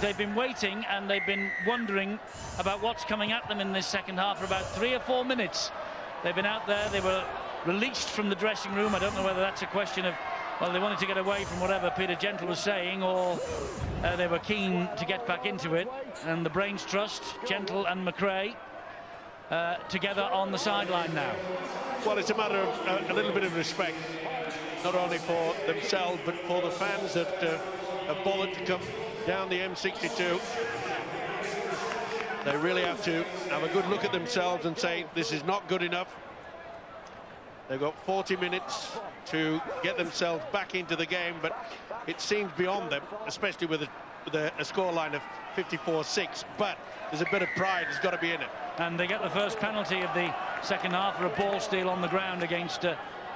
they've been waiting and they've been wondering about what's coming at them in this second half for about 3 or 4 minutes. They've been out there, they were released from the dressing room. I don't know whether that's a question of, well, they wanted to get away from whatever Peter Gentle was saying, or they were keen to get back into it. And the brains trust Gentle and McRae together on the sideline now. Well, it's a matter of a little bit of respect, not only for themselves but for the fans that have bothered to come down the M62. They really have to have a good look at themselves and say this is not good enough. They've got 40 minutes to get themselves back into the game, but it seems beyond them, especially with a scoreline of 54-6. But there's a bit of pride has got to be in it. And they get the first penalty of the second half for a ball steal on the ground against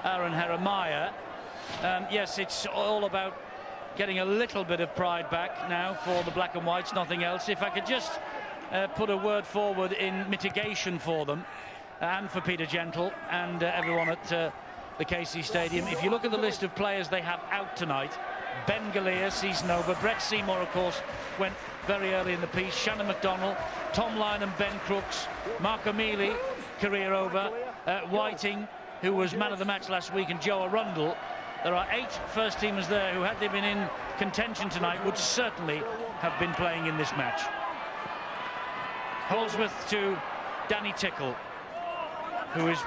Aaron Jeremiah. Yes, it's all about getting a little bit of pride back now for the black and whites, nothing else. If I could just put a word forward in mitigation for them and for Peter Gentle and everyone at the KC Stadium. If you look at the list of players they have out tonight, Ben Galea, season over. Brett Seymour, of course, went very early in the piece. Shannon McDonnell, Tom Lyon and Ben Crooks, Mark O'Mealy, career over, Whiting, who was man of the match last week, and Joe Arundel. There are 8 first-teamers there who, had they been in contention tonight, would certainly have been playing in this match. Holdsworth to Danny Tickle, who is,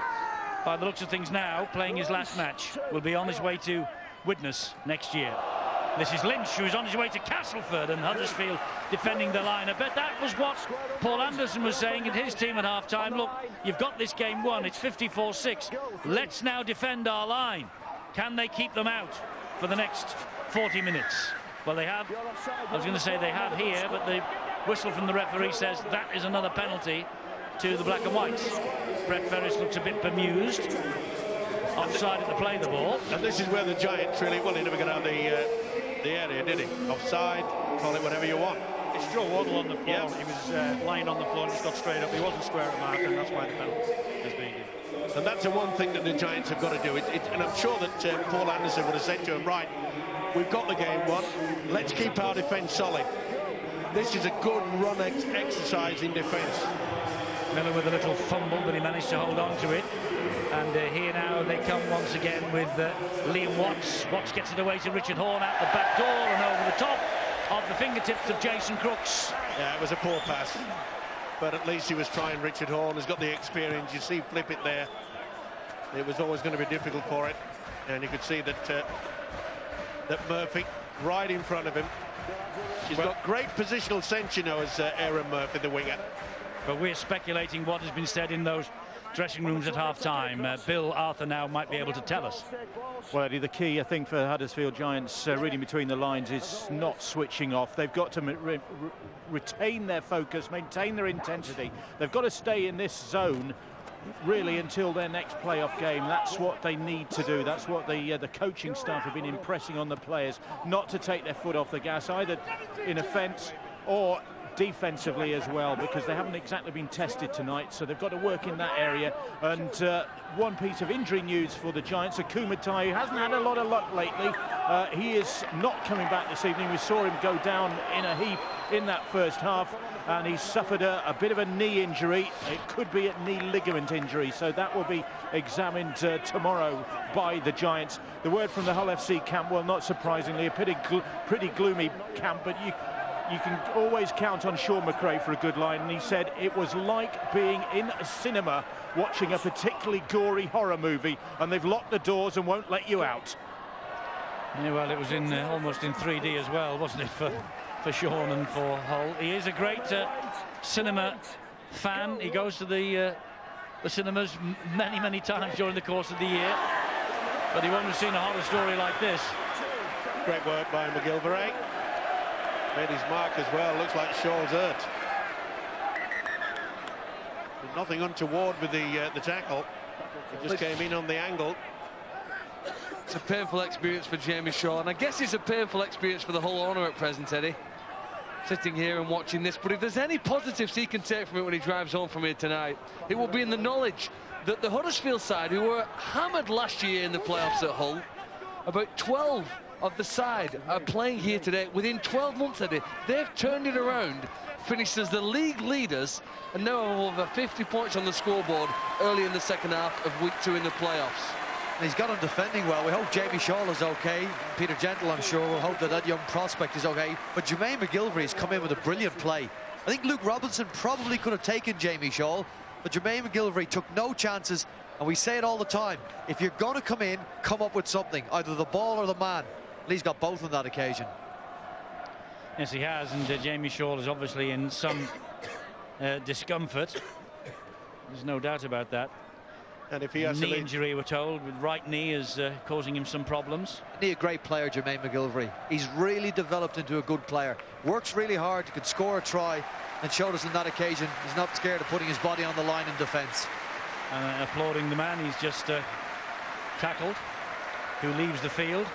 by the looks of things now, playing his last match. Will be on his way to Widnes next year. This is Lynch, who's on his way to Castleford, and Huddersfield defending the line. I bet that was what Paul Anderson was saying in his team at half-time. Look, you've got this game won. It's 54-6. Let's now defend our line. Can they keep them out for the next 40 minutes? Well, they have. I was going to say they have here, but the whistle from the referee says that is another penalty to the black and whites. Brett Ferris looks a bit bemused. Offside at the play the ball. And this is where the Giants really, well, he never got out of the area, did he? Offside, call it whatever you want. It's Joe Waddle on the floor. Yeah. He was lying on the floor and just got straight up. He wasn't square at the mark, and that's why the penalty is being given. And that's the one thing that the Giants have got to do. And I'm sure that Paul Anderson would have said to him, right, we've got the game won. Let's keep our defence solid. This is a good run exercise in defence. Miller with a little fumble, but he managed to hold on to it. And here now they come once again with Liam Watts. Watts gets it away to Richard Horne out the back door and over the top of the fingertips of Jason Crooks. Yeah, it was a poor pass, but at least he was trying. Richard Horne has got the experience. You see Flippett there. It was always going to be difficult for it, and you could see that that Murphy right in front of him. He's got great positional sense, you know, as Aaron Murphy, the winger. But we're speculating what has been said in those dressing rooms at half-time. Bill Arthur now might be able to tell us. Well, Eddie, the key, I think, for Huddersfield Giants reading between the lines is not switching off. They've got to retain their focus, maintain their intensity. They've got to stay in this zone really until their next playoff game. That's what they need to do. That's what the coaching staff have been impressing on the players, not to take their foot off the gas, either in offence or defensively as well, because they haven't exactly been tested tonight, so they've got to work in that area. And one piece of injury news for the Giants, Akumatai, who hasn't had a lot of luck lately. He is not coming back this evening. We saw him go down in a heap in that first half, and he suffered a bit of a knee injury. It could be a knee ligament injury, so that will be examined tomorrow by the Giants. The word from the Hull FC camp, well, not surprisingly, a pretty gloomy camp, but you can always count on Sean McRae for a good line, and he said it was like being in a cinema watching a particularly gory horror movie, and they've locked the doors and won't let you out. Yeah, well, it was in almost in 3D as well, wasn't it, for Sean and for Hull. He is a great cinema fan. He goes to the cinemas many times during the course of the year, but he won't have seen a horror story like this. Great work by McGilvray. Made his mark as well. Looks like Shaw's hurt. But nothing untoward with the tackle. He just came in on the angle. It's a painful experience for Jamie Shaw, and I guess it's a painful experience for the whole owner at present, Eddie, sitting here and watching this. But if there's any positives he can take from it when he drives home from here tonight, it will be in the knowledge that the Huddersfield side, who were hammered last year in the playoffs at Hull, about 12 of the side are playing here today. Within 12 months, Eddie, they've turned it around, finished as the league leaders, and now have over 50 points on the scoreboard early in the second half of week 2 in the playoffs. And he's got him defending well. We hope Jamie Shaw is okay. Peter Gentle, I'm sure, will hope that that young prospect is okay. But Jermaine McGilvery's come in with a brilliant play. I think Luke Robinson probably could have taken Jamie Shaw, but Jermaine McGilvery took no chances. And we say it all the time, if you're going to come in, come up with something, either the ball or the man. And he's got both on that occasion. Yes, he has, and Jamie Shaw is obviously in some discomfort. There's no doubt about that. And if he has knee injury, we're told, with right knee is causing him some problems. Isn't he a great player, Jermaine McGilvery? He's really developed into a good player. Works really hard, he could score a try, and showed us on that occasion he's not scared of putting his body on the line in defence. And applauding the man he's just tackled, who leaves the field.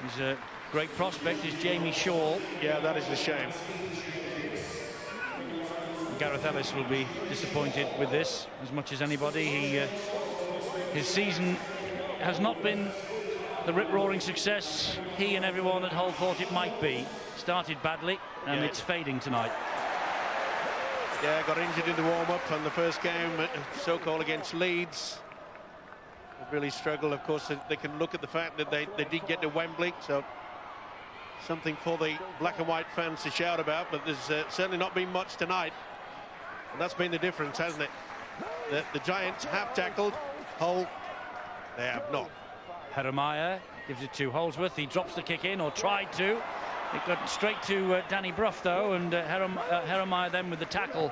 He's a great prospect, is Jamie Shaw. Yeah, that is a shame. Gareth Ellis will be disappointed with this as much as anybody. His season has not been the rip-roaring success he and everyone at Hull thought it might be. Started badly, and it's fading tonight. Yeah, got injured in the warm-up on the first game, so-called against Leeds. They really struggled. Of course, they can look at the fact that they did get to Wembley, so something for the black and white fans to shout about, but there's certainly not been much tonight. And that's been the difference, hasn't it? The Giants have tackled, Hull, they have not. Jeremiah gives it to Holdsworth. He drops the kick in, or tried to. It got straight to Danny Brough, though, and Jeremiah then with the tackle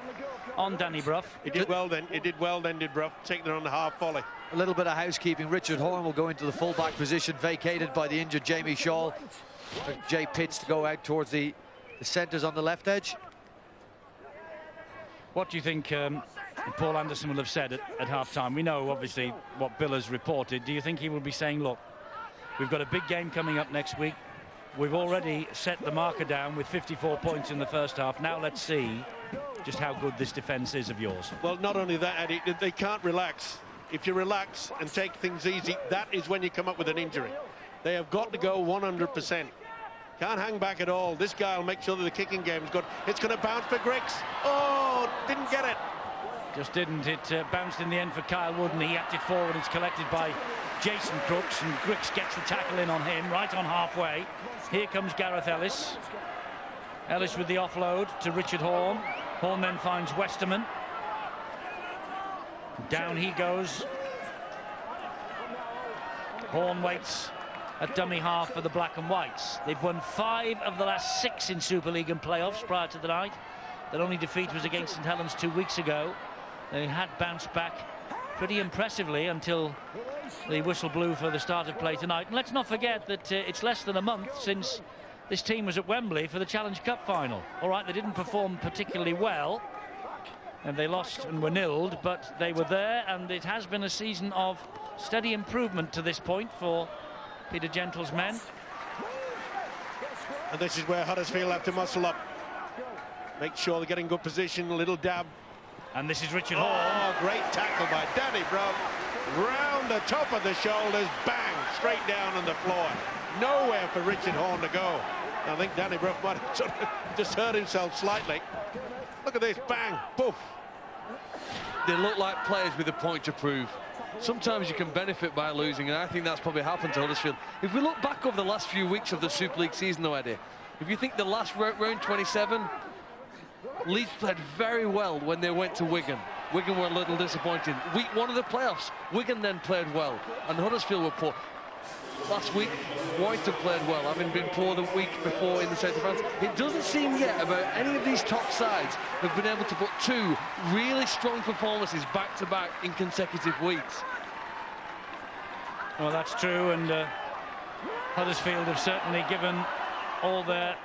on Danny Brough. He did well then, did Brough, taking it on the half volley. A little bit of housekeeping. Richard Horne will go into the full-back position, vacated by the injured Jamie Shaw. Jay Pitts to go out towards the centres on the left edge. What do you think Paul Anderson will have said at half-time? We know, obviously, what Bill has reported. Do you think he will be saying, look, we've got a big game coming up next week. We've already set the marker down with 54 points in the first half. Now let's see just how good this defence is of yours. Well, not only that, Eddie, they can't relax. If you relax and take things easy, that is when you come up with an injury. They have got to go 100%. Can't hang back at all. This guy will make sure that the kicking game is good. It's going to bounce for Griggs. Oh, didn't get it. Just didn't. It bounced in the end for Kyle Wood, and he acted forward. It's collected by Jason Crooks, and Griggs gets the tackle in on him, right on halfway. Here comes Gareth Ellis. Ellis with the offload to Richard Horne. Horne then finds Westerman. Down he goes. Horne waits at dummy half for the black and whites. They've won 5 of the last 6 in Super League and playoffs prior to the night. Their only defeat was against St Helens 2 weeks ago. They had bounced back pretty impressively until the whistle blew for the start of play tonight. And let's not forget that it's less than a month since this team was at Wembley for the Challenge Cup final. All right, they didn't perform particularly well, and they lost and were nilled, but they were there, and it has been a season of steady improvement to this point for Peter Gentle's men. And this is where Huddersfield have to muscle up. Make sure they're getting good position, a little dab. And this is Richard Horne. Oh, great tackle by Danny Brough. Round the top of the shoulders, bang, straight down on the floor. Nowhere for Richard Horne to go. I think Danny Brough might have sort of just hurt himself slightly. Look at this, bang, poof. They look like players with a point to prove. Sometimes you can benefit by losing, and I think that's probably happened to Huddersfield. If we look back over the last few weeks of the Super League season, though, Eddie, if you think the last round 27, Leeds played very well when they went to Wigan. Wigan were a little disappointing. Week 1 of the playoffs, Wigan then played well, and Huddersfield were poor. Last week, Warrington played well, having been poor the week before in the south of France. It doesn't seem yet about any of these top sides have been able to put 2 really strong performances back-to-back in consecutive weeks. Well, that's true, and Huddersfield have certainly given all their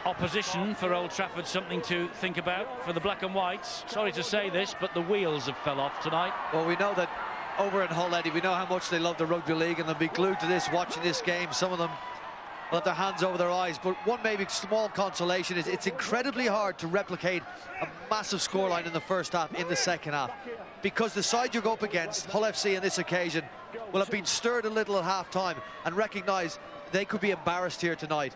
opposition for Old Trafford something to think about. For the black and whites, sorry to say this, but the wheels have fell off tonight. Well, we know that over in Hull, Eddie, we know how much they love the rugby league, and they'll be glued to this, watching this game. Some of them will have their hands over their eyes, but one maybe small consolation is it's incredibly hard to replicate a massive scoreline in the first half in the second half, because the side you go up against, Hull FC on this occasion, will have been stirred a little at half-time and recognise they could be embarrassed here tonight.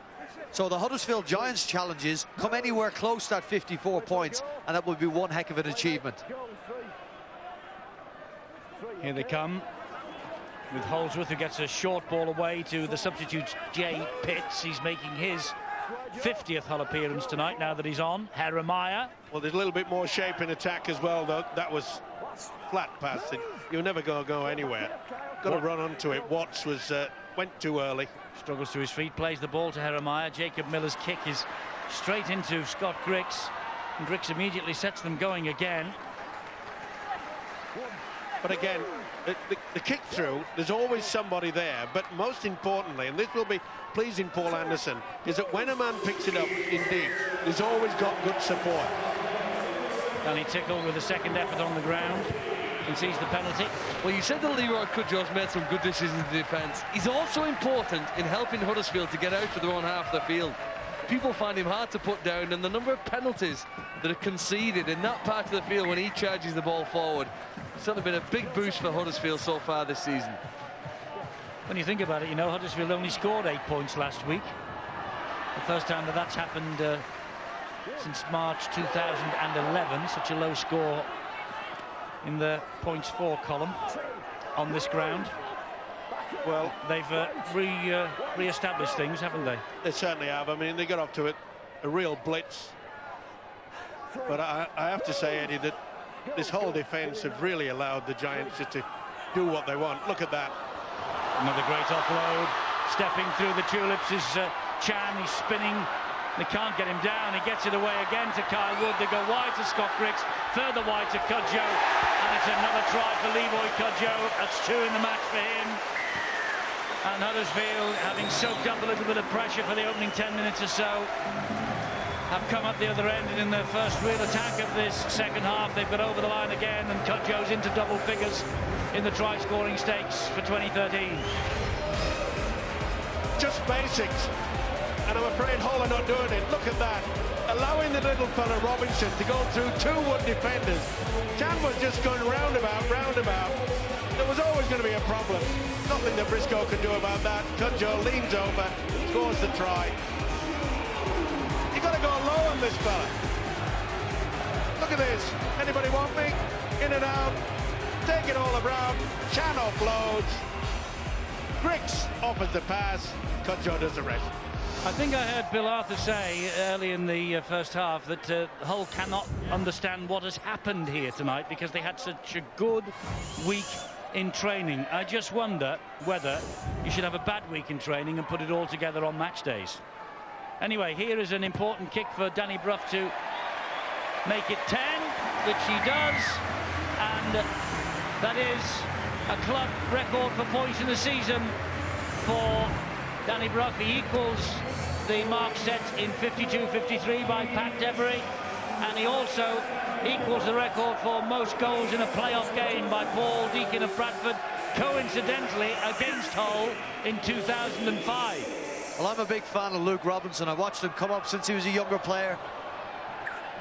So the Huddersfield Giants challenges come anywhere close to that 54 points, and that would be one heck of an achievement. Here they come, with Holdsworth, who gets a short ball away to the substitute Jay Pitts. He's making his 50th Hull appearance tonight now that he's on. Jeremiah. Well, there's a little bit more shape in attack as well, though. That was flat pass. You're never going to go anywhere. Got to run onto it. Watts was went too early. Struggles to his feet, plays the ball to Jeremiah. Jacob Miller's kick is straight into Scott Griggs, and Griggs immediately sets them going again. But again, the kick through, there's always somebody there. But most importantly, and this will be pleasing Paul Anderson, is that when a man picks it up in deep, he's always got good support. Danny Tickle with a second effort on the ground. Concedes the penalty. Well, you said that Leroy Cudjow's made some good decisions in defence. He's also important in helping Huddersfield to get out to their own half of the field. People find him hard to put down, and the number of penalties that are conceded in that part of the field when he charges the ball forward, it's certainly been a big boost for Huddersfield so far this season. When you think about it, you know, Huddersfield only scored 8 points last week. The first time that that's happened since March 2011. Such a low score in the points for column on this ground. Well, they've re-established things, haven't they? They certainly have. I mean, they got off to a real blitz. But I have to say, Eddie, that this whole defence have really allowed the Giants just to do what they want. Look at that. Another great offload. Stepping through the tulips is Chan. He's spinning. They can't get him down. He gets it away again to Kyle Wood. They go wide to Scott Griggs, further wide to Cudjoe, and it's another try for Leroy Cudjoe. That's 2 in the match for him. And Huddersfield, having soaked up a little bit of pressure for the opening 10 minutes or so, have come up the other end, and in their first real attack of this second half, they've got over the line again, and Cudjoe's into double figures in the try-scoring stakes for 2013. Just basics. And I'm afraid Hull are not doing it. Look at that. Allowing the little fella Robinson to go through 2 Wood defenders. Chan was just going roundabout. There was always going to be a problem. Nothing that Briscoe could do about that. Cudjoe leans over, scores the try. You've got to go low on this fella. Look at this. Anybody want me? In and out. Take it all around. Chan offloads. Griggs offers the pass. Cudjoe does the rest. I think I heard Bill Arthur say early in the first half that Hull cannot understand what has happened here tonight because they had such a good week in training. I just wonder whether you should have a bad week in training and put it all together on match days. Anyway, here is an important kick for Danny Brough to make it 10, which he does, and that is a club record for points in the season for Danny Brough. He equals the mark set in 52-53 by Pat Devery, and he also equals the record for most goals in a playoff game by Paul Deacon of Bradford, coincidentally against Hull in 2005. Well, I'm a big fan of Luke Robinson. I watched him come up since he was a younger player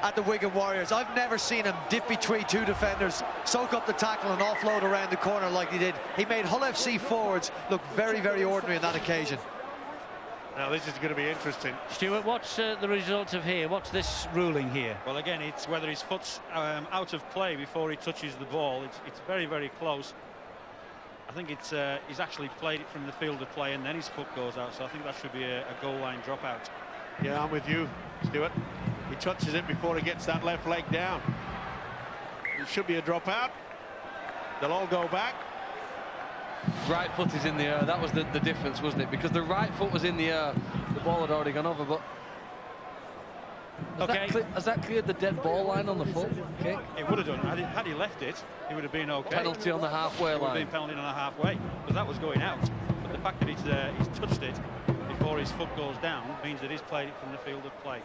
at the Wigan Warriors. I've never seen him dip between 2 defenders, soak up the tackle and offload around the corner like he did. He made Hull FC forwards look very, very ordinary on that occasion. Now this is going to be interesting. Stuart, what's the result of here? What's this ruling here? Well, again, it's whether his foot's out of play before he touches the ball. It's very, very close. I think it's he's actually played it from the field of play and then his foot goes out, so I think that should be a goal line dropout. Yeah, I'm with you, Stuart. He touches it before he gets that left leg down. It should be a dropout. They'll all go back. Right foot is in the air. That was the difference, wasn't it? Because the right foot was in the air. The ball had already gone over, but... Has that cleared the dead ball line on the foot? Okay. It would have done. Had he left it, it would have been okay. Penalty on the halfway line. It would have been penalty on the halfway, because that was going out. But the fact that he's touched it before his foot goes down means that he's played it from the field of play.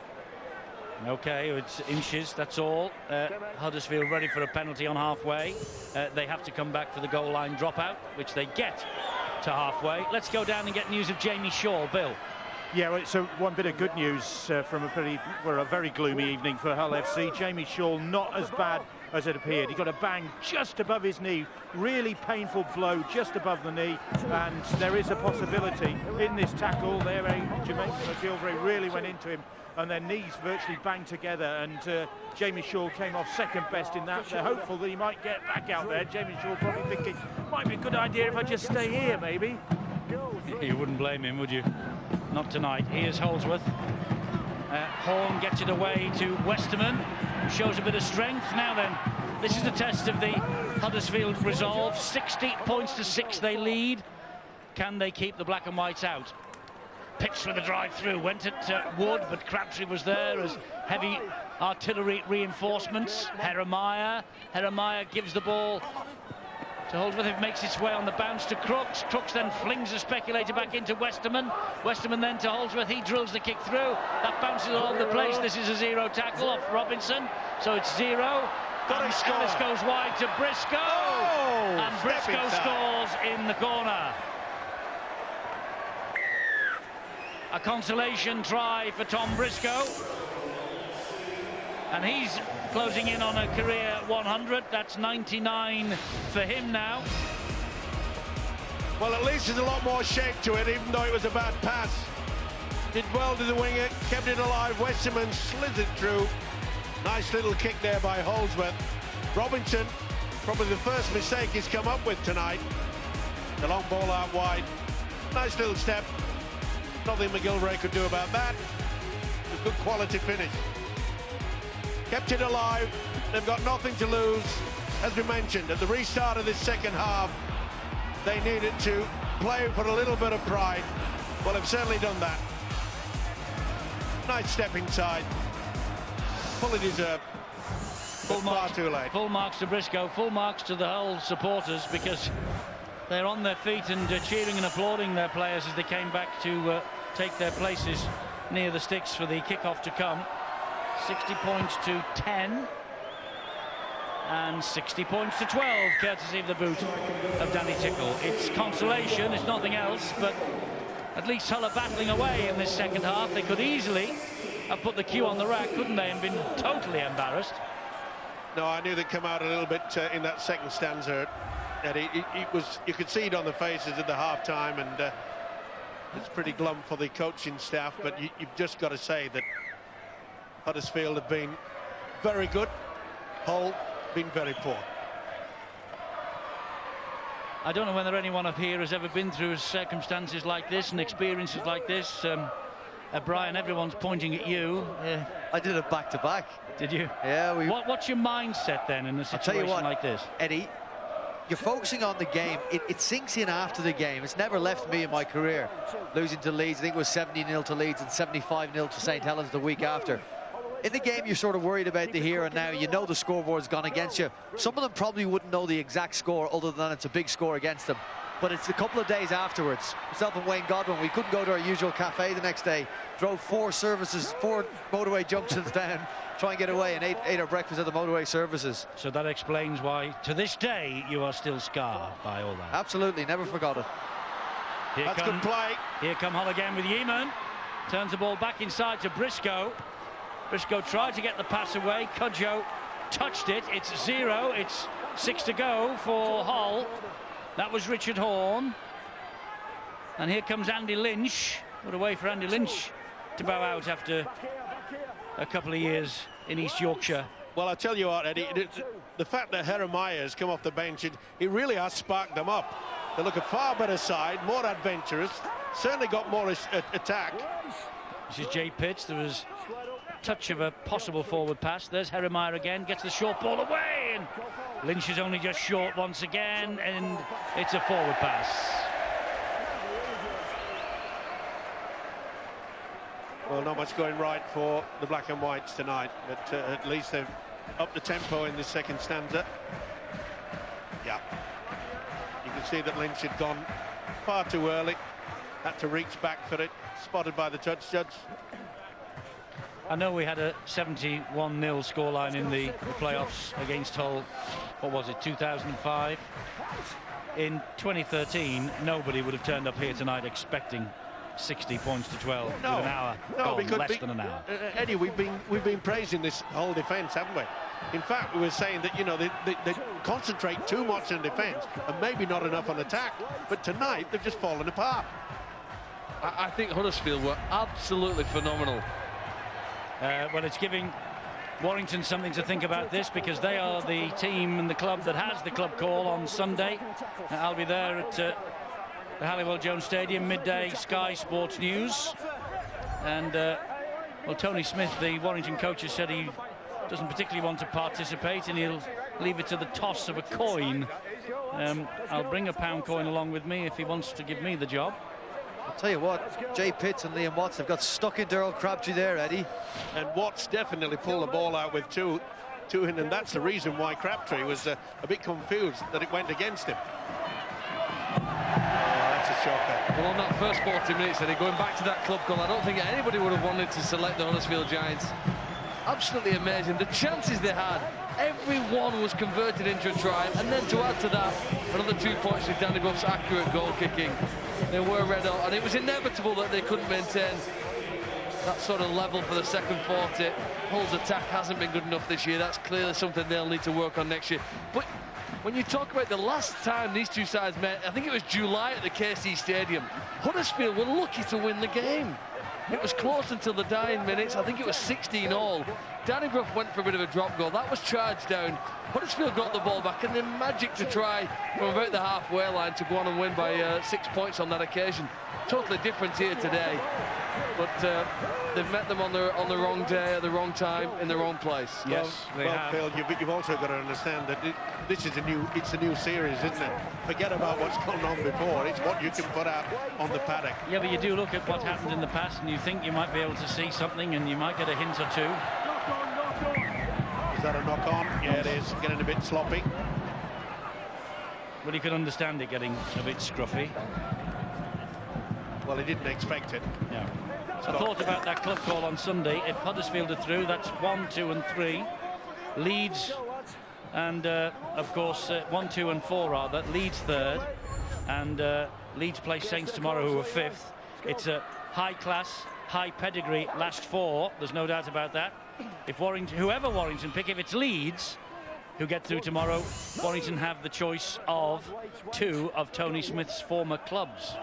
Okay, it's inches, that's all. Huddersfield ready for a penalty on halfway. They have to come back for the goal line dropout, which they get to halfway. Let's go down and get news of Jamie Shaw. Bill. Yeah, well, so one bit of good news from a very gloomy evening for Hull FC. Jamie Shaw not as bad as it appeared. He got a bang just above his knee, really painful blow just above the knee, and there is a possibility in this tackle there. Jermaine McGilvray really went into him, and their knees virtually banged together, and Jamie Shaw came off second best in that. They're hopeful that he might get back out there. Jamie Shaw probably thinking, might be a good idea if I just stay here, maybe. You wouldn't blame him, would you? Not tonight. Here's Holdsworth. Horn gets it away to Westerman, who shows a bit of strength. Now then, this is the test of the Huddersfield resolve. 60 points to 6 they lead. Can they keep the black and whites out? Pitched for the drive through, went at Wood, but Crabtree was there as heavy artillery reinforcements. Jeremiah gives the ball to Holdsworth. It makes its way on the bounce to Crooks. Crooks then flings the speculator back into Westerman. Westerman then to Holdsworth. He drills the kick through. That bounces all over the place. This is a 0 tackle off Robinson. So it's 0. Ellis goes wide to Briscoe. Oh, and Briscoe scores in the corner. A consolation try for Tom Briscoe. And he's closing in on a career 100. That's 99 for him now. Well, at least there's a lot more shape to it, even though it was a bad pass. Did well to the winger, kept it alive. Westerman slithered through. Nice little kick there by Holdsworth. Robinson, probably the first mistake he's come up with tonight. The long ball out wide. Nice little step. Nothing McGilvray could do about that. A good quality finish. Kept it alive. They've got nothing to lose. As we mentioned, at the restart of this second half, they needed to play for a little bit of pride. Well, they've certainly done that. Nice step inside. Fully deserved. Far too late. Full marks to Briscoe, full marks to the whole supporters, because they're on their feet and cheering and applauding their players as they came back to take their places near the sticks for the kick-off to come. 60 points to 10 and 60 points to 12, courtesy of the boot of Danny Tickle. It's consolation, it's nothing else, but at least Hull are battling away in this second half. They could easily have put the cue on the rack, couldn't they, and been totally embarrassed. No, I knew they'd come out a little bit in that second stanza. And you could see it on the faces at the half-time, and it's pretty glum for the coaching staff, but you've just got to say that Huddersfield have been very good. Hull been very poor. I don't know whether anyone up here has ever been through circumstances like this and experiences like this. Brian, everyone's pointing at you. I did it back to back. Did you? Yeah. What's your mindset then in a situation like this? Eddie, you're focusing on the game. It sinks in after the game. It's never left me in my career. Losing to Leeds, I think it was 70-0 to Leeds and 75-0 to St Helens the week after. In the game, you're sort of worried about the here and now. You know the scoreboard's gone against you. Some of them probably wouldn't know the exact score, other than it's a big score against them. But it's a couple of days afterwards. Myself and Wayne Godwin, we couldn't go to our usual cafe the next day. Drove 4 motorway junctions down, try and get away, and ate our breakfast at the motorway services. So that explains why, to this day, you are still scarred by all that. Absolutely, never forgot it. That's good play. Here come Hull again with Yeaman. Turns the ball back inside to Briscoe. Briscoe tried to get the pass away. Cudjoe touched it. It's 0. It's 6 to go for Hull. That was Richard Horn. And here comes Andy Lynch. What a way for Andy Lynch to bow out after a couple of years in East Yorkshire. Well, I tell you what, Eddie, the fact that Jeremiah has come off the bench, it really has sparked them up. They look a far better side, more adventurous, certainly got more attack. This is Jay Pitts. There was touch of a possible forward pass. There's Jeremiah again, gets the short ball away, and Lynch is only just short once again, and it's a forward pass. Well, not much going right for the black and whites tonight, but at least they've upped the tempo in the second stanza. Yeah, you can see that Lynch had gone far too early, had to reach back for it, spotted by the touch judge. I know we had a 71-0 scoreline in the playoffs against Hull, what was it, 2005? In 2013, nobody would have turned up here tonight expecting 60 points to 12 with No, an hour. no, because less than an hour. Eddie, we've been praising this whole defence, haven't we? In fact, we were saying that, you know, they concentrate too much on defence and maybe not enough on attack. But tonight they've just fallen apart. I think Huddersfield were absolutely phenomenal. Well, it's giving Warrington something to think about this, because they are the team and the club that has the club call on Sunday. I'll be there at the Halliwell Jones Stadium, midday Sky Sports News. And, well, Tony Smith, the Warrington coach, has said he doesn't particularly want to participate and he'll leave it to the toss of a coin. I'll bring a pound coin along with me if he wants to give me the job. I'll tell you what, Jay Pitts and Liam Watts have got stuck in Daryl Crabtree there, Eddie. And Watts definitely pulled the ball out with two in, and that's the reason why Crabtree was a bit confused that it went against him. Oh, that's a shocker. Well, on that first 40 minutes, Eddie, going back to that club call, I don't think anybody would have wanted to select the Huddersfield Giants. Absolutely amazing. The chances they had, every one was converted into a try, and then to add to that, another 2 points with Danny Buff's accurate goal kicking. They were red hot, and it was inevitable that they couldn't maintain that sort of level for the second 40. Hull's attack hasn't been good enough this year. That's clearly something they'll need to work on next year. But when you talk about the last time these two sides met, I think it was July at the KC Stadium, Huddersfield were lucky to win the game. It was close until the dying minutes. I think it was 16-all. Danny Brough went for a bit of a drop goal. That was charged down. Huddersfield got the ball back, and then magic to try from about the halfway line to go on and win by 6 points on that occasion. Totally different here today. But they've met them on the wrong day, at the wrong time, in the wrong place. Yes, they have. Phil, you've also got to understand that this is a new series, isn't it? Forget about what's gone on before. It's what you can put out on the paddock. Yeah, but you do look at what happened in the past and you think you might be able to see something, and you might get a hint or two. Is that a knock on? Yeah, it is. Getting a bit sloppy. Well, you can understand it getting a bit scruffy. Well, he didn't expect it. Yeah. I thought about that club call on Sunday. If Huddersfield are through, that's 1, 2 and 3. Leeds and of course 1, 2 and 4 rather. Leeds third, and Leeds play Saints tomorrow, who are fifth. It's a high class, high pedigree last four. There's no doubt about that. If whoever Warrington pick, if it's Leeds who get through tomorrow, Warrington have the choice of 2 of Tony Smith's former clubs,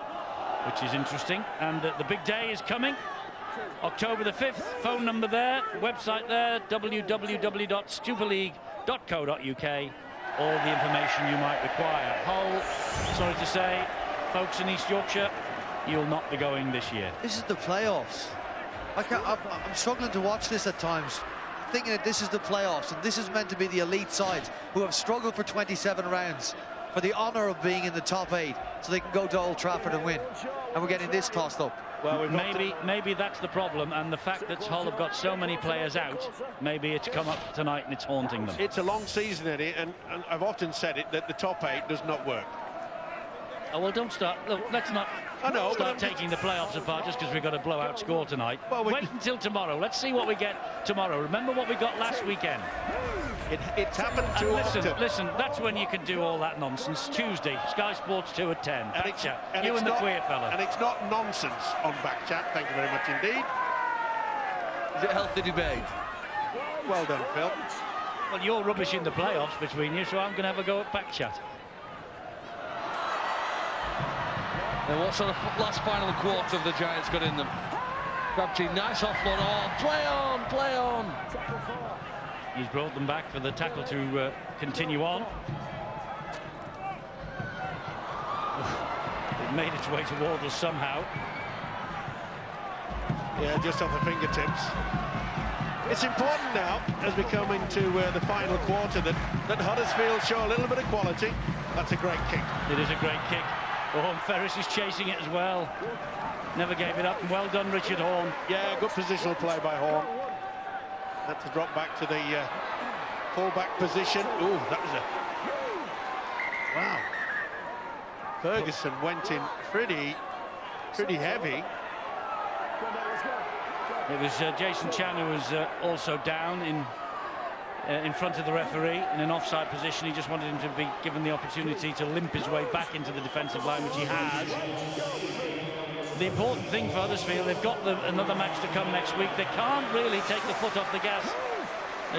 which is interesting. And the big day is coming, October the 5th. Phone number there, website there, www.superleague.co.uk. All the information you might require. Hull, sorry to say, folks in East Yorkshire, you'll not be going this year. This is the playoffs. I'm struggling to watch this at times, thinking that this is the playoffs and this is meant to be the elite sides who have struggled for 27 rounds for the honour of being in the top 8 so they can go to Old Trafford and win. And we're getting this tossed up. Well, maybe that's the problem, and the fact that Hull have got so many players out, maybe it's come up tonight and it's haunting them. It's a long season, Eddie, and I've often said it, that the top 8 does not work. Oh, well, don't start. Look, let's not start taking the playoffs apart just because we've got a blowout score tonight. Well, wait until tomorrow. Let's see what we get tomorrow. Remember what we got last weekend. It's happened too often. Listen, that's when you can do all that nonsense. Tuesday, Sky Sports 2 at 10. You and the queer fella. And it's not nonsense on Back Chat. Thank you very much indeed. Is it a healthy debate? Well done, Phil. Well, you're rubbish in the playoffs between you, so I'm going to have a go at Back Chat. And what sort of last final quarter of the Giants got in them? Crabtree, nice offload. Oh, play on, play on. He's brought them back for the tackle to continue on. It made its way towards us somehow. Yeah, just off the fingertips. It's important now, as we come into the final quarter, that Huddersfield show a little bit of quality. That's a great kick. It is a great kick. Oh, Ferris is chasing it as well. Never gave it up. And well done, Richard Horne. Yeah, good positional play by Horne. Had to drop back to the full-back position. Ooh, that was a... Wow. Ferguson went in pretty heavy. It was Jason Chan who was also down in front of the referee in an offside position. He just wanted him to be given the opportunity to limp his way back into the defensive line, which he has. the important thing for Huddersfield, they've got another match to come next week. They can't really take the foot off the gas.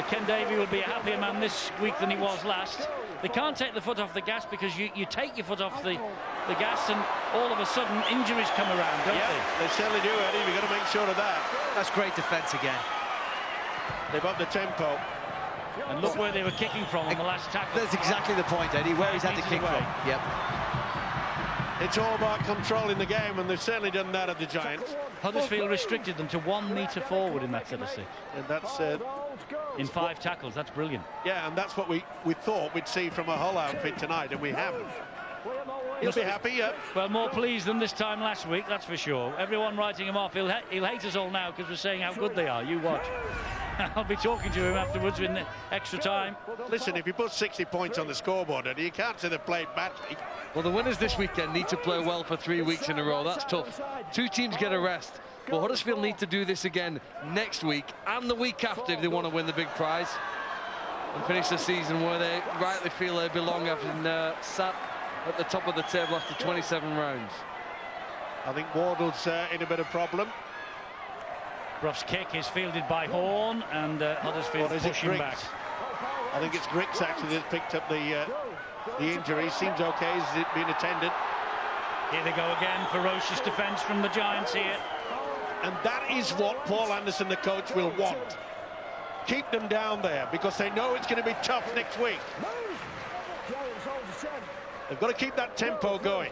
Ken Davey will be a happier man this week than he was last. They can't take the foot off the gas because you take your foot off the gas and all of a sudden injuries come around, don't they? They certainly do, Eddie. We've got to make sure of that. That's great defence again. They've upped the tempo. And look where they were kicking from on the last tackle. That's exactly the point, Eddie, where he's had to kick from. Yep. It's all about controlling the game, and they've certainly done that at the Giants. Huddersfield restricted them to 1 metre forward in that set of 6. And that's... in 5 tackles, that's brilliant. Yeah, and that's what we thought we'd see from a Hull outfit tonight, and we haven't. He'll be happy, yeah. Well, more pleased than this time last week, that's for sure. Everyone writing him off. He'll hate us all now because we're saying how good they are. You watch. I'll be talking to him afterwards in extra time. Listen, if you put 60 points on the scoreboard, Eddie, you can't say they've played badly. Well, the winners this weekend need to play well for 3 weeks in a row. That's tough. 2 teams get a rest. But Huddersfield need to do this again next week and the week after if they want to win the big prize and finish the season where they rightly feel they belong, having sat at the top of the table after 27 rounds. I think Wardle's in a bit of problem. Bruff's kick is fielded by Horn, and Huddersfield pushing back. I think it's Griggs actually that's picked up the injury. Seems okay. Is it being attended? Here they go again. Ferocious defence from the Giants here. And that is what Paul Anderson, the coach, will want. Keep them down there because they know it's going to be tough next week. They've got to keep that tempo going.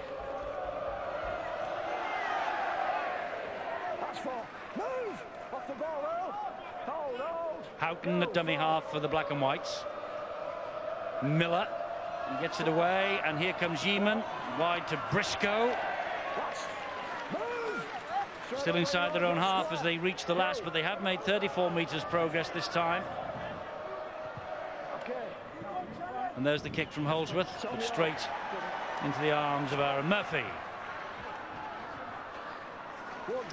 Houghton at dummy half for the Black and Whites. Miller gets it away, and here comes Yeeman wide to Briscoe. Still inside their own half as they reach the last, but they have made 34 metres progress this time. And there's the kick from Holdsworth, but straight into the arms of Aaron Murphy.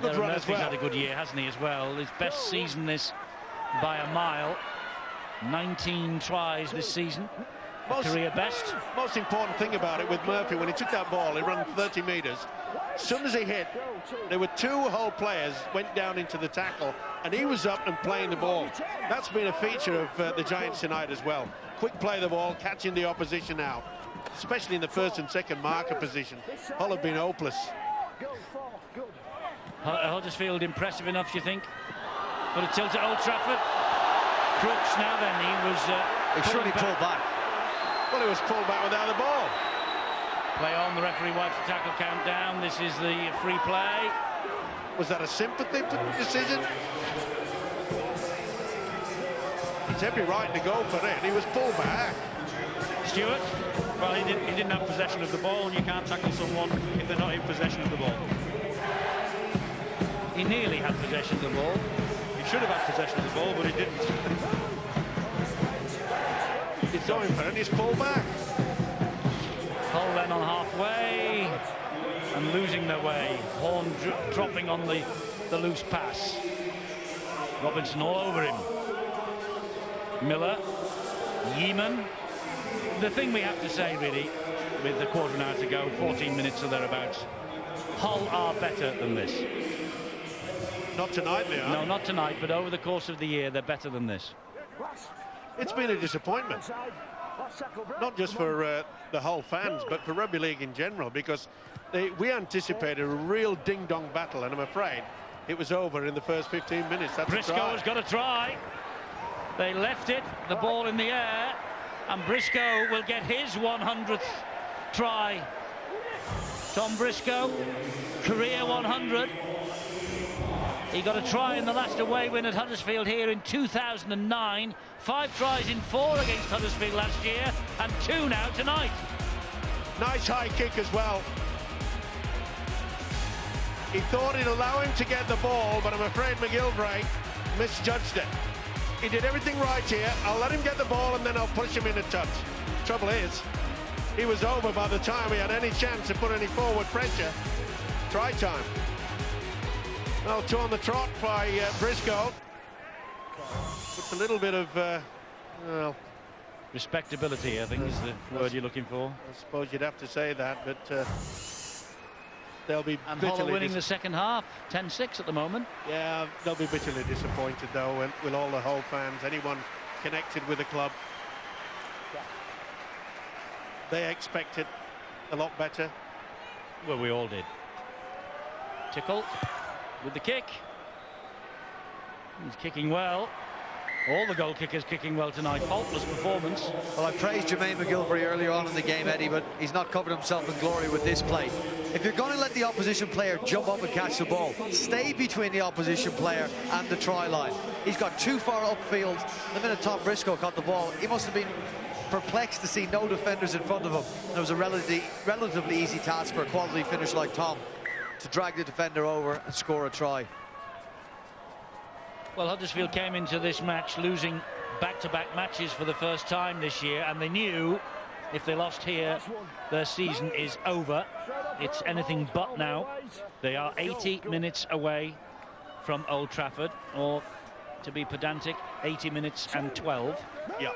Good run as Murphy's well. had a good year, hasn't he, as well? His best season this by a mile. 19 tries this season. Career best. Most important thing about it with Murphy, when he took that ball, he ran 30 metres. As soon as he hit, there were 2 Hull players went down into the tackle, and he was up and playing the ball. That's been a feature of the Giants tonight as well. Quick play of the ball, catching the opposition out, especially in the first and second marker position. Hull have been hopeless. Huddersfield impressive enough, you think? But a tilt at Old Trafford. Crooks now then, he was Extremely pulled back. Well, he was pulled back without the ball. Play on, the referee wipes the tackle count down. This is the free play. Was that a sympathy decision? It's every right to go for it. He was pulled back. Stewart? Well, he didn't have possession of the ball, and you can't tackle someone if they're not in possession of the ball. He nearly had possession of the ball. He should have had possession of the ball, but he didn't. He's going for it, he's pulled back. Hull then on halfway and losing their way. Horn dropping on the loose pass. Robinson all over him. Miller, Yeeman. The thing we have to say, really, with the quarter of an hour to go, 14 minutes or thereabouts, Hull are better than this. Not tonight, they are. No, not tonight, but over the course of the year, they're better than this. It's been a disappointment. Not just for the Hull fans, but for rugby league in general, because we anticipated a real ding-dong battle, and I'm afraid it was over in the first 15 minutes. That's Briscoe has got a try. They left it, the ball in the air, and Briscoe will get his 100th try. Tom Briscoe, career 100. He got a try in the last away win at Huddersfield here in 2009. 5 tries in 4 against Huddersfield last year, and 2 now tonight. Nice high kick as well. He thought he'd allow him to get the ball, but I'm afraid McGilvray misjudged it. He did everything right here. I'll let him get the ball and then I'll push him in a touch. Trouble is, he was over by the time he had any chance to put any forward pressure. Try time. Well, 2 on the trot by Briscoe. With a little bit of, well... respectability, I think, is the word you're looking for. I suppose you'd have to say that, but they'll be And Hull are bitterly winning the second half, 10-6 at the moment. Yeah, they'll be bitterly disappointed though, and with all the Hull fans, anyone connected with the club. They expected a lot better. Well, we all did. Tickle with the kick. He's kicking well. All the goal kickers kicking well tonight. Faultless performance. Well, I praised Jermaine McGilvery earlier on in the game, Eddie, but he's not covered himself in glory with this play. If you're going to let the opposition player jump up and catch the ball, stay between the opposition player and the try line. He's got too far upfield. The minute Tom Briscoe caught the ball, he must have been perplexed to see no defenders in front of him. And it was a relatively easy task for a quality finisher like Tom to drag the defender over and score a try. Well, Huddersfield came into this match losing back-to-back matches for the first time this year, and they knew if they lost here, their season is over. It's anything but now. They are 80 minutes away from Old Trafford, or to be pedantic, 80 minutes and 12. Yeah.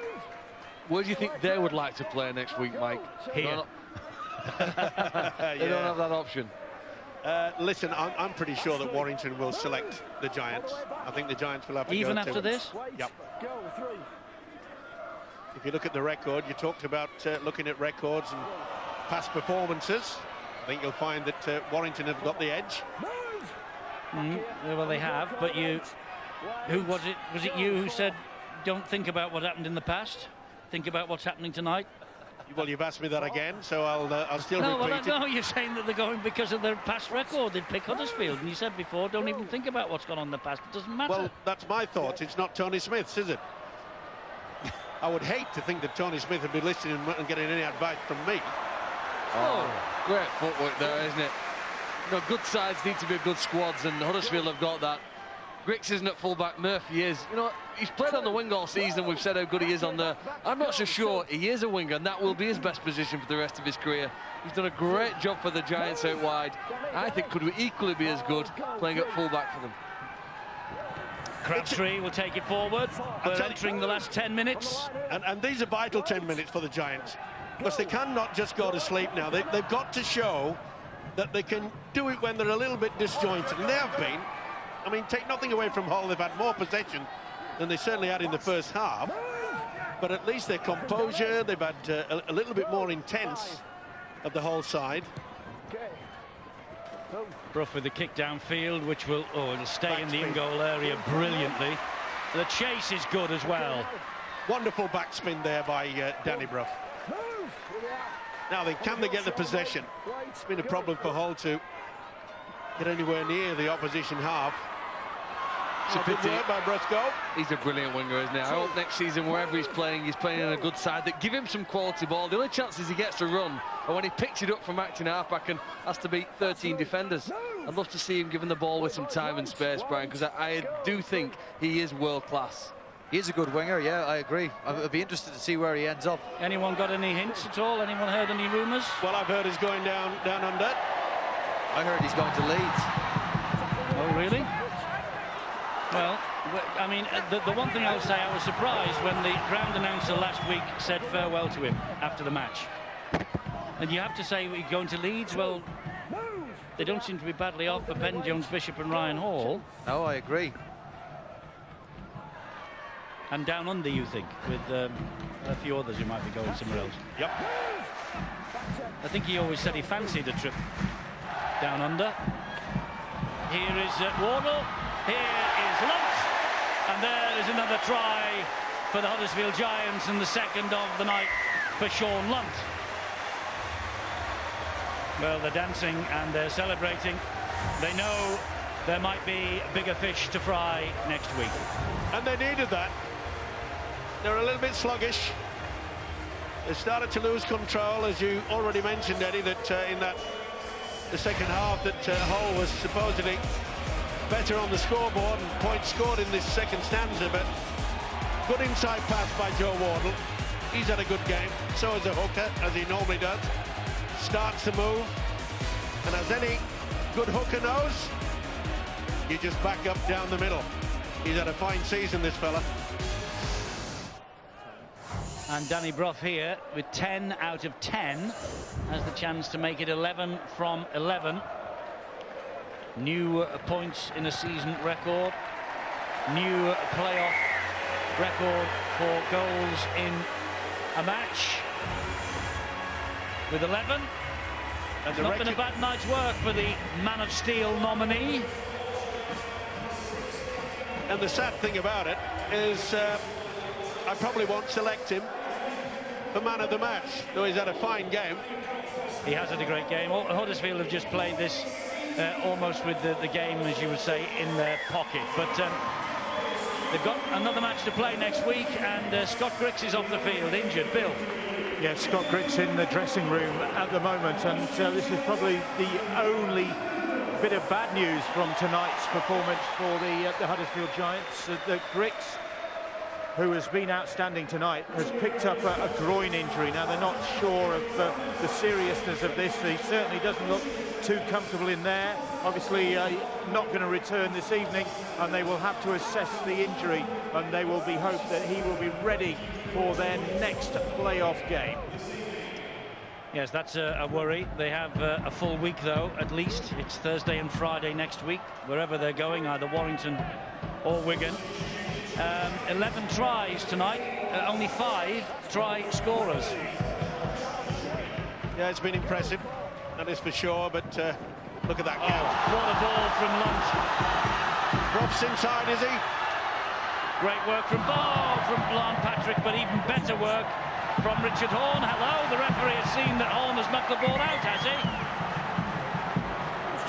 Where do you think they would like to play next week, Mike? Here. They don't have that option. Listen, I'm pretty sure that Warrington will select the Giants. I think the Giants will have to Even go after to this? Yep. If you look at the record, you talked about looking at records and past performances. I think you'll find that Warrington have got the edge. Well, they have, but you... Who was it? Was it you who said, don't think about what happened in the past? Think about what's happening tonight? Well, you've asked me that again, so I'll still repeat it. No, you're saying that they're going because of their past record. They'd pick Huddersfield, and you said before, don't even think about what's gone on in the past. It doesn't matter. Well, that's my thoughts. It's not Tony Smith's, is it? I would hate to think that Tony Smith would be listening and getting any advice from me. Oh, great footwork there, isn't it? You know, good sides need to be good squads, and Huddersfield have got that. Griggs isn't at fullback, Murphy is. You know, he's played on the wing all season. We've said how good he is on there. I'm not so sure he is a winger, and that will be his best position for the rest of his career. He's done a great job for the Giants out wide. I think could equally be as good playing at fullback for them. Crabtree will take it forward. We're entering the last 10 minutes. And these are vital 10 minutes for the Giants, because they cannot just go to sleep now. They've got to show that they can do it when they're a little bit disjointed, and they have been. I mean, take nothing away from Hull. They've had more possession than they certainly had in the first half, but at least their composure, they've had a little bit more intense of the whole side. Brough with the kick downfield, which will it'll stay in the in-goal area brilliantly. The chase is good as well. Wonderful backspin there by Danny Brough. Now then, can they get the possession? It's been a problem for Hull to get anywhere near the opposition half. Good work by Briscoe. He's a brilliant winger, isn't he? I hope next season, wherever he's playing in a good side that give him some quality ball. The only chances he gets to run are when he picks it up from acting halfback and has to beat 13 defenders. I'd love to see him given the ball with some time and space, Brian, because I do think he is world class. He is a good winger, yeah, I agree. I'd be interested to see where he ends up. Anyone got any hints at all? Anyone heard any rumours? Well, I've heard he's going down under. I heard he's going to Leeds. Oh, really? Well, I mean, the one thing I'll say, I was surprised when the ground announcer last week said farewell to him after the match. And you have to say we're going to Leeds. Well, they don't seem to be badly off for Ben Jones, Bishop and Ryan Hall. No, I agree. And down under, you think, with a few others who might be going somewhere else. Yep. I think he always said he fancied a trip down under. Here is Wardle. Here is Lunt. And there is another try for the Huddersfield Giants, and the second of the night for Sean Lunt. Well, they're dancing and they're celebrating. They know there might be bigger fish to fry next week. And they needed that. They're a little bit sluggish. They started to lose control, as you already mentioned, Eddie, that in the second half that Hull was supposedly better on the scoreboard and points scored in this second stanza, but good inside pass by Joe Wardle. He's had a good game. So is a hooker, as he normally does. Starts the move, and as any good hooker knows, you just back up down the middle. He's had a fine season, this fella. And Danny Brough here with 10 out of 10 has the chance to make it 11 from 11. New points in a season record. New playoff record for goals in a match with 11. And Not been a bad night's work for the Man of Steel nominee. And the sad thing about it is I probably won't select him for man of the match, though he's had a fine game. He has had a great game. Huddersfield have just played this almost with the game, as you would say, in their pocket. But they've got another match to play next week, and Scott Griggs is off the field, injured. Bill? Yeah, Scott Griggs in the dressing room at the moment, and this is probably the only bit of bad news from tonight's performance for the Huddersfield Giants. That Griggs, who has been outstanding tonight, has picked up a groin injury. Now, they're not sure of the seriousness of this. He certainly doesn't look too comfortable in there. Obviously, not going to return this evening, and they will have to assess the injury, and they will be hoped that he will be ready for their next playoff game. Yes, that's a worry. They have a full week, though, at least. It's Thursday and Friday next week, wherever they're going, either Warrington or Wigan. 11 tries tonight, only 5 try scorers. Yeah, it's been impressive, that is for sure, but look at that gap. What a ball from Lunt. Drops inside, is he? Great work from Lon Patrick, but even better work from Richard Horne. Hello, the referee has seen that Horne has knocked the ball out, has he?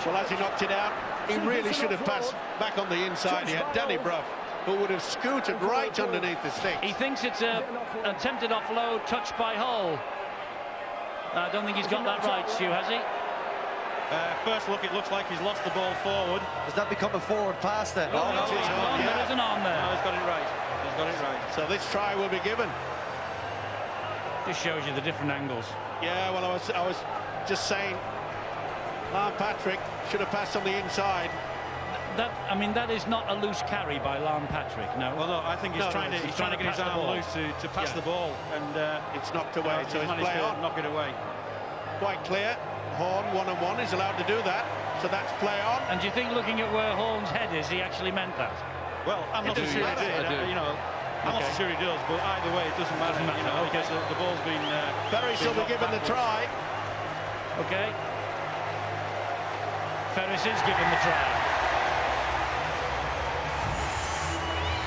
Well, as he knocked it out, he really should have passed back on the inside. He had Danny Brough, who would have scooted right underneath the sticks. He thinks it's an attempted offload touched by Hull. I don't think he's got that right, Stu, has he? First look, it looks like he's lost the ball forward. Does that become a forward pass then? There is an arm there. No, he's got it right. He's got it right. So this try will be given. This shows you the different angles. Yeah, well, I was just saying, Lon Patrick should have passed on the inside. That is not a loose carry by Lon Patrick, no. Well, no, I think he's trying to get his arm loose to pass the ball, and it's knocked away, so he's play on. Knock it away. Quite clear. Horne, one-on-one, is allowed to do that, so that's play on. And do you think, looking at where Horne's head is, he actually meant that? Well, I'm not so sure he did. I'm not so sure he does, but either way, it doesn't matter. Because the ball's been. Ferris will be given the try. Okay. Ferris is given the try.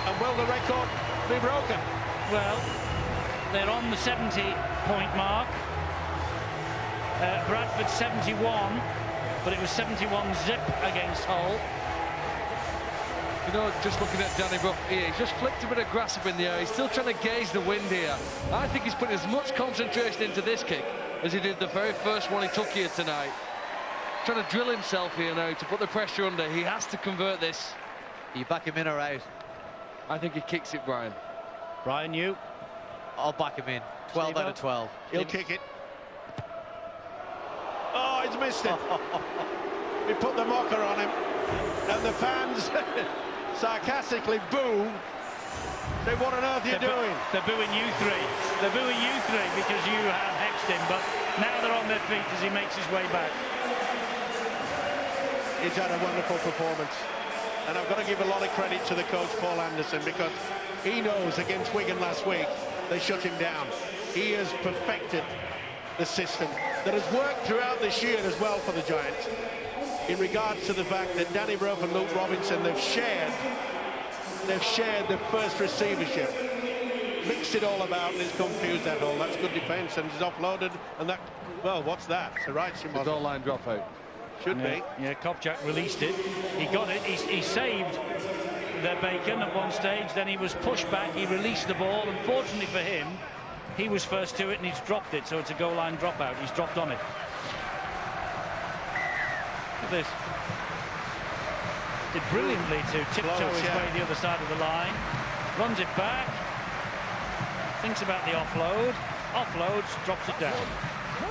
And will the record be broken? Well, they're on the 70-point mark. Bradford 71, but it was 71 zip against Hull. You know, just looking at Danny Brough here, he's just flicked a bit of grass up in the air. He's still trying to gauge the wind here. I think he's putting as much concentration into this kick as he did the very first one he took here tonight. Trying to drill himself here now to put the pressure under. He has to convert this. You back him in or out? I think he kicks it, Brian. Brian, you? I'll back him in. 12 Steve out of 12. He'll kick it. Oh, he's missed it. We put the mocker on him, and the fans sarcastically boo. Say, what on earth are you doing? They're booing you three. They're booing you three because you have hexed him, but now they're on their feet as he makes his way back. He's had a wonderful performance, and I've got to give a lot of credit to the coach, Paul Anderson, because he knows against Wigan last week, they shut him down. He has perfected the system that has worked throughout this year as well for the Giants, in regards to the fact that Danny Brough and Luke Robinson, they've shared the first receivership, mixed it all about, and it's confused that all. That's good defence, and he's offloaded, and that, well, what's that? It's a right The goal line dropout. Should be. Yeah, Kopchak released it. He got it. He saved their bacon at one stage. Then he was pushed back. He released the ball. Unfortunately for him, he was first to it and he's dropped it. So it's a goal line dropout. He's dropped on it. Look at this. Did brilliantly to tiptoe his way the other side of the line. Runs it back. Thinks about the offload. Offloads, drops it down.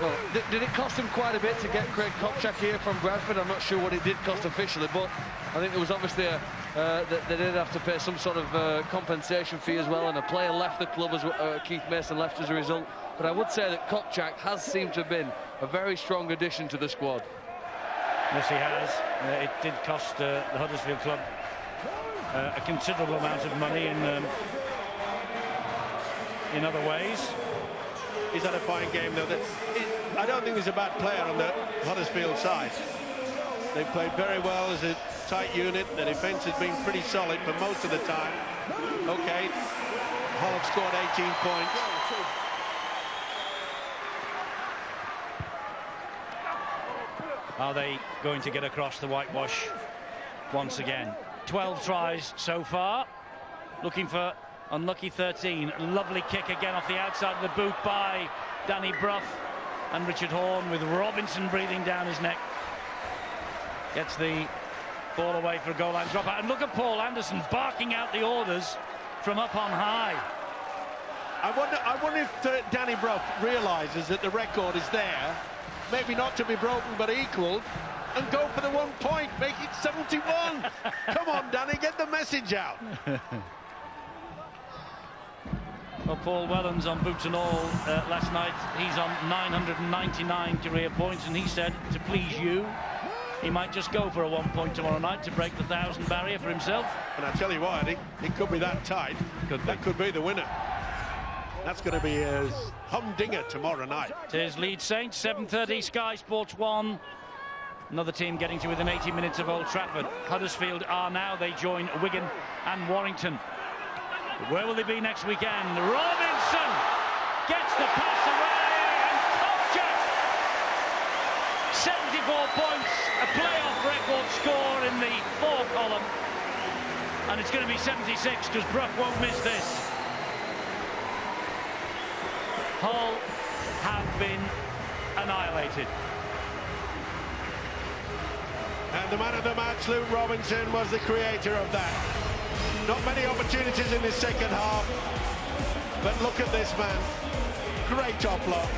Well, did it cost him quite a bit to get Craig Kopchak here from Bradford? I'm not sure what it did cost officially, but I think there was obviously they did have to pay some sort of compensation fee as well, and a player left the club as Keith Mason left as a result. But I would say that Kopchak has seemed to have been a very strong addition to the squad. Yes, he has. It did cost the Huddersfield club a considerable amount of money in other ways. He's had a fine game, though. I don't think there's a bad player on the Huddersfield side. They've played very well as a tight unit. The defence has been pretty solid for most of the time. OK, Hull have scored 18 points. Are they going to get across the whitewash once again? 12 tries so far. Looking for unlucky 13. Lovely kick again off the outside of the boot by Danny Brough. And Richard Horne with Robinson breathing down his neck. Gets the ball away for a goal line dropout. And look at Paul Anderson barking out the orders from up on high. I wonder if Danny Brough realises that the record is there, maybe not to be broken but equalled, and go for the 1 point, make it 71. Come on, Danny, get the message out. Well, Paul Wellens on boots and all last night. He's on 999 career points, and he said, to please you, he might just go for a 1 point tomorrow night to break the 1,000 barrier for himself. And I tell you what, Eddie, it could be that tight. That could be the winner. That's going to be a humdinger tomorrow night. Here's Leeds Saints, 7:30, Sky Sports 1. Another team getting to within 80 minutes of Old Trafford. Huddersfield are now. They join Wigan and Warrington. But where will they be next weekend? Robinson gets the pass away, and Kopchak, 74 points, a playoff record score in the 4 column. And it's going to be 76 because Brough won't miss this. Hull have been annihilated. And the man of the match, Luke Robinson, was the creator of that. Not many opportunities in the second half, but look at this man. Great offload.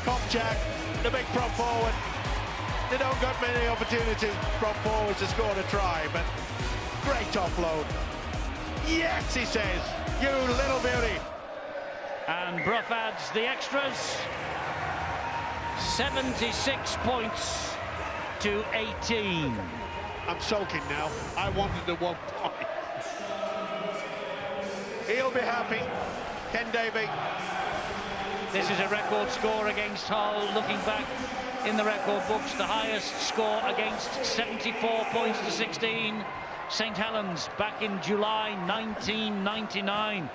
Kopchak, the big prop forward. They don't get many opportunities, prop forwards, to score a try, but great offload. Yes, he says, you little beauty. And Brough adds the extras. 76 points to 18. I'm sulking now. I wanted the 1 point. He'll be happy. Ken Davey. This is a record score against Hull. Looking back in the record books, the highest score against, 74 points to 16. St Helens back in July 1999.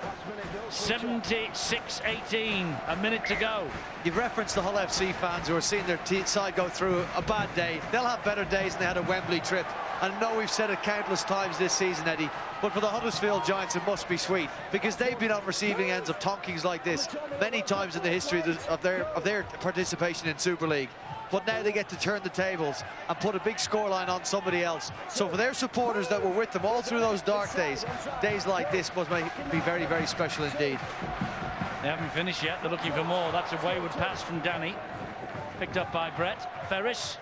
76-18, a minute to go. You've referenced the Hull FC fans who are seeing their side go through a bad day. They'll have better days than they had a Wembley trip. And I know we've said it countless times this season, Eddie, but for the Huddersfield Giants it must be sweet, because they've been on receiving ends of tonkings like this many times in the history of their participation in Super League. But now they get to turn the tables and put a big scoreline on somebody else. So for their supporters that were with them all through those dark days, days like this must be very, very special indeed. They haven't finished yet. They're looking for more. That's a wayward pass from Danny. Picked up by Brett Ferris.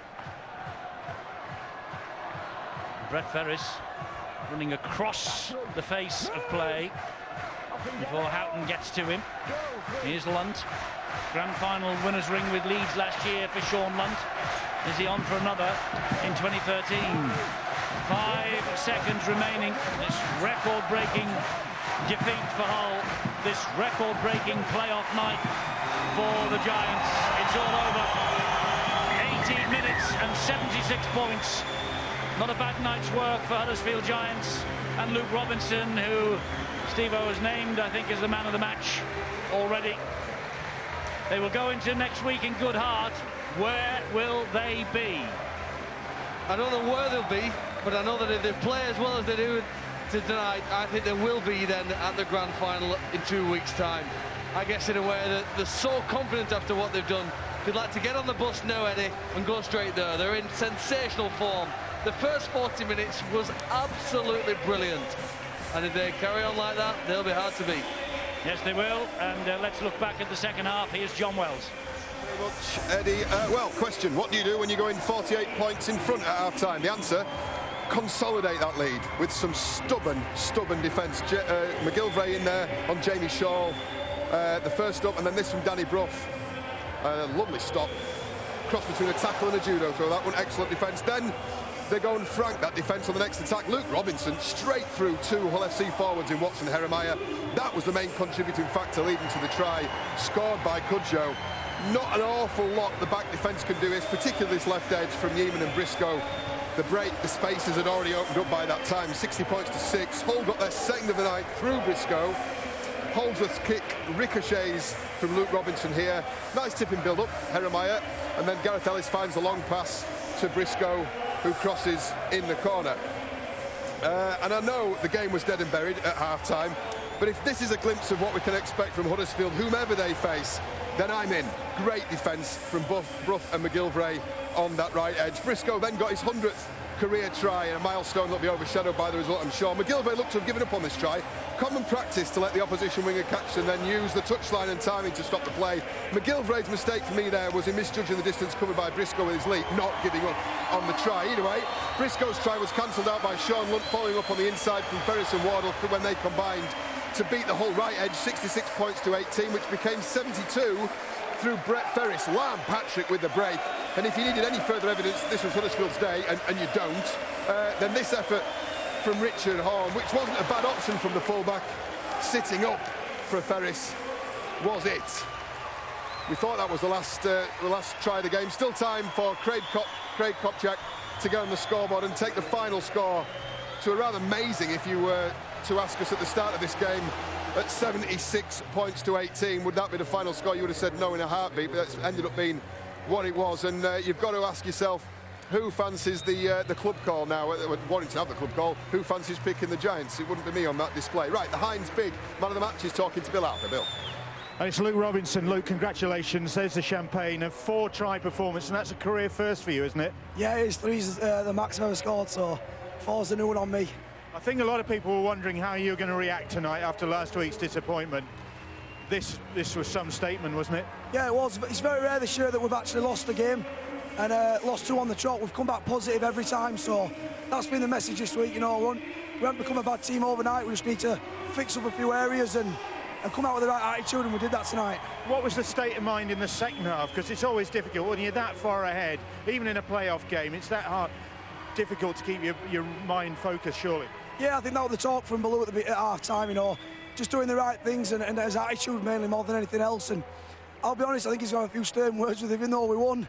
Brett Ferris running across the face of play before Houghton gets to him. Here's Lunt. Grand final winners ring with Leeds last year for Sean Lunt. Is he on for another in 2013? 5 seconds remaining. This record-breaking defeat for Hull. This record-breaking playoff night for the Giants. It's all over. 18 minutes and 76 points. Not a bad night's work for Huddersfield Giants. And Luke Robinson, who Steve-O has named, I think, as the man of the match already. They will go into next week in good heart. Where will they be? I don't know where they'll be, but I know that if they play as well as they do tonight, I think they will be then at the grand final in 2 weeks' time. I guess in a way that they're so confident after what they've done. They'd like to get on the bus now, Eddie, and go straight there. They're in sensational form. The first 40 minutes was absolutely brilliant. And if they carry on like that, they'll be hard to beat. Yes, they will. And let's look back at the second half. Here's John Wells. Very much, Eddie. Well, question, what do you do when you're going 48 points in front at half-time? The answer, consolidate that lead with some stubborn defence. McGilvray in there on Jamie Shaw, the first up, and then this from Danny Brough. Lovely stop. cross between a tackle and a judo throw. That one, excellent defence. Then they go and frank that defence on the next attack. Luke Robinson straight through two Hull FC forwards in Watson Jeremiah. That was the main contributing factor leading to the try scored by Cudjoe. Not an awful lot the back defence can do, particularly this left edge from Yeaman and Briscoe. The break, the spaces had already opened up by that time. 60 points to 6. Hull got their second of the night through Briscoe. Holdsworth's kick ricochets from Luke Robinson here. Nice tipping build-up, Jeremiah. And then Gareth Ellis finds the long pass to Briscoe, who crosses in the corner. And I know the game was dead and buried at half-time, but if this is a glimpse of what we can expect from Huddersfield, whomever they face, then I'm in. Great defence from Brough and McGilvray on that right edge. Briscoe then got his 100th career try, and a milestone that'll be overshadowed by the result, I'm sure. McGilvray looked to have given up on this try. Common practice to let the opposition winger catch and then use the touchline and timing to stop the play. McGilvray's mistake for me there was in misjudging the distance covered by Briscoe with his leap, not giving up on the try. Either way, Briscoe's try was cancelled out by Sean Lunt, following up on the inside from Ferris and Wardle when they combined to beat the Hull right edge, 66 points to 18, which became 72 through Brett Ferris. Lamb Patrick with the break. And if you needed any further evidence this was Huddersfield's day, and you don't, then this effort from Richard Horne, which wasn't a bad option from the fullback, sitting up for Ferris, was it. We thought that was the last try of the game. Still time for Craig Kopchak to go on the scoreboard and take the final score to a rather amazing, if you were to ask us at the start of this game, at 76 points to 18. Would that be the final score? You would have said no in a heartbeat, but that's ended up being what it was. And you've got to ask yourself, who fancies the club call now? Wanting to have the club call, who fancies picking the Giants? It wouldn't be me on that display. Right, the Heinz Big man of the match is talking to Bill Arthur. Bill. And it's Luke Robinson. Luke, congratulations. There's the champagne. A 4-try performance, and that's a career first for you, isn't it? Yeah, it is. 3's the max I've ever scored, so 4's the new one on me. I think a lot of people were wondering how you're going to react tonight after last week's disappointment. This was some statement, wasn't it? Yeah, it was. But it's very rare this year that we've actually lost a game and lost 2 on the trot. We've come back positive every time, so that's been the message this week. You know, we haven't become a bad team overnight. We just need to fix up a few areas and come out with the right attitude, and we did that tonight. What was the state of mind in the second half? Because it's always difficult when you're that far ahead, even in a playoff game. It's that difficult to keep your mind focused, surely. Yeah, I think that was the talk from below at half-time, you know, just doing the right things and his attitude mainly more than anything else. And I'll be honest, I think he's got a few stern words with him, even though we won.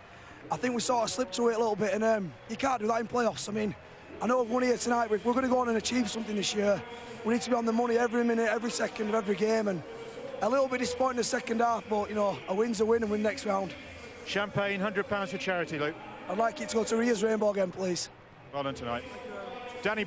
I think we sort of slipped to it a little bit, and you can't do that in playoffs. I mean, I know we've won here tonight, but if we're going to go on and achieve something this year, we need to be on the money every minute, every second of every game. And a little bit disappointing in the second half, but, you know, a win's a win and win next round. Champagne, £100 for charity, Luke. I'd like it to go to Ria's Rainbow again, please. Well done tonight. Danny